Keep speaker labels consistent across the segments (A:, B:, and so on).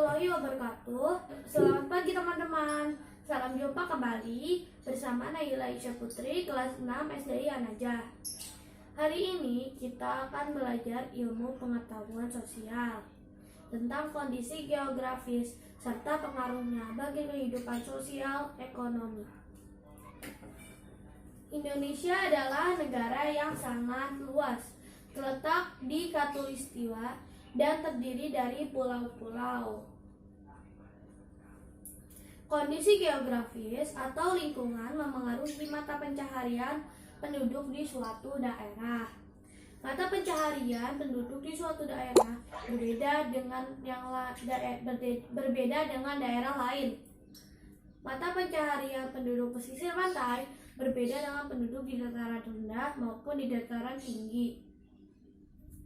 A: warahmatullahi wabarakatuh. Selamat pagi teman-teman. Salam jumpa kembali bersama Naila Isya Putri kelas 6 SDI An-Najah. Hari ini kita akan belajar ilmu pengetahuan sosial tentang kondisi geografis serta pengaruhnya bagi kehidupan sosial ekonomi. Indonesia adalah negara yang sangat luas, terletak di Khatulistiwa dan terdiri dari pulau-pulau. Kondisi geografis atau lingkungan memengaruhi mata pencaharian penduduk di suatu daerah. Mata pencaharian penduduk di suatu daerah berbeda dengan daerah lain. Mata pencaharian penduduk pesisir pantai berbeda dengan penduduk di dataran rendah maupun di dataran tinggi.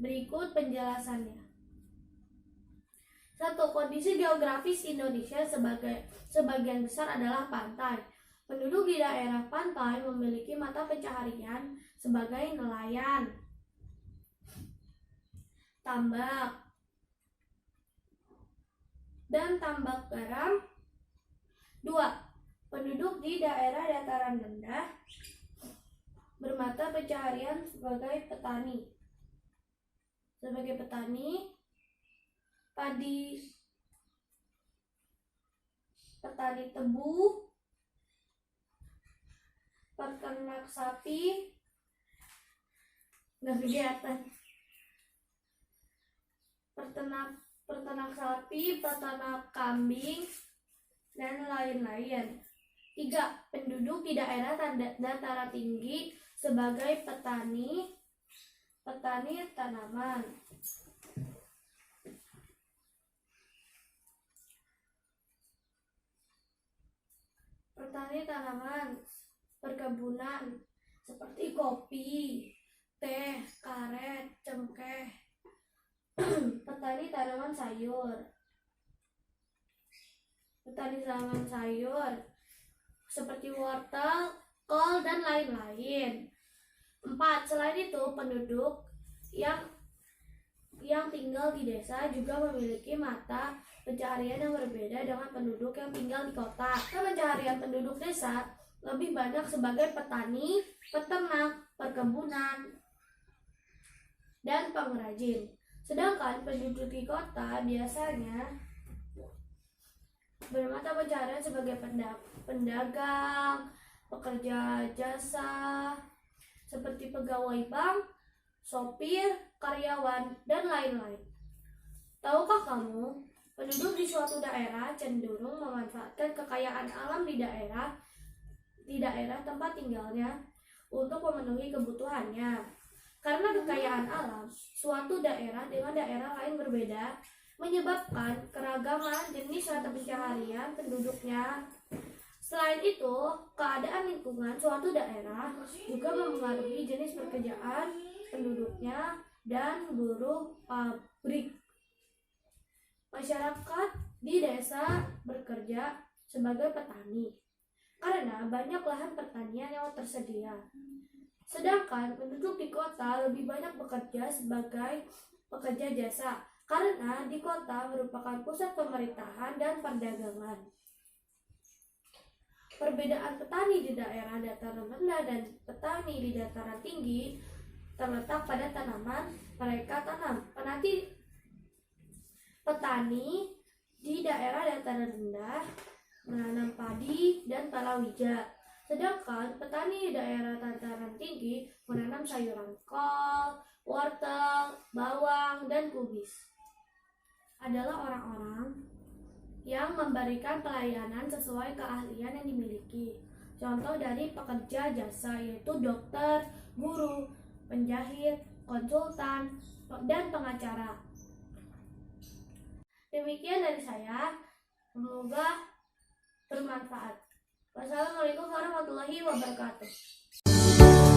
A: Berikut penjelasannya. 1. Kondisi geografis Indonesia sebagian besar adalah pantai. Penduduk di daerah pantai memiliki mata pencaharian sebagai nelayan, tambak, dan tambak garam. 2. Penduduk di daerah dataran rendah bermata pencaharian sebagai petani. Padi, petani tebu, peternak sapi, peternak kambing, dan lain-lain. 3. Penduduk di daerah dataran tinggi sebagai petani tanaman. Perkebunan seperti kopi, teh, karet, cengkeh. Petani tanaman sayur seperti wortel, kol, dan lain-lain. 4. Selain itu, penduduk yang tinggal di desa juga memiliki mata pencaharian yang berbeda dengan penduduk yang tinggal di kota. Pencaharian penduduk desa lebih banyak sebagai petani, peternak, perkebunan, dan pengrajin. Sedangkan penduduk di kota biasanya bermata pencaharian sebagai pedagang, pekerja jasa, seperti pegawai bank, sopir, karyawan, dan lain-lain. Tahukah kamu, penduduk di suatu daerah cenderung memanfaatkan kekayaan alam di daerah tempat tinggalnya untuk memenuhi kebutuhannya. Karena kekayaan alam suatu daerah dengan daerah lain berbeda, menyebabkan keragaman jenis mata pencaharian penduduknya. Selain itu, keadaan lingkungan suatu daerah juga mempengaruhi jenis pekerjaan penduduknya dan buruh pabrik. Masyarakat di desa bekerja sebagai petani karena banyak lahan pertanian yang tersedia. Sedangkan penduduk di kota lebih banyak bekerja sebagai pekerja jasa karena di kota merupakan pusat pemerintahan dan perdagangan. Perbedaan petani di daerah dataran rendah dan petani di dataran tinggi terletak pada tanaman mereka tanam. Petani di daerah dataran rendah menanam padi dan palawija, sedangkan petani di daerah dataran tinggi menanam sayuran kol, wortel, bawang, dan kubis. Adalah orang-orang yang memberikan pelayanan sesuai keahlian yang dimiliki. Contoh dari pekerja jasa yaitu dokter, guru, penjahit, konsultan, dan pengacara. Demikian dari saya, semoga bermanfaat. Wassalamualaikum warahmatullahi wabarakatuh.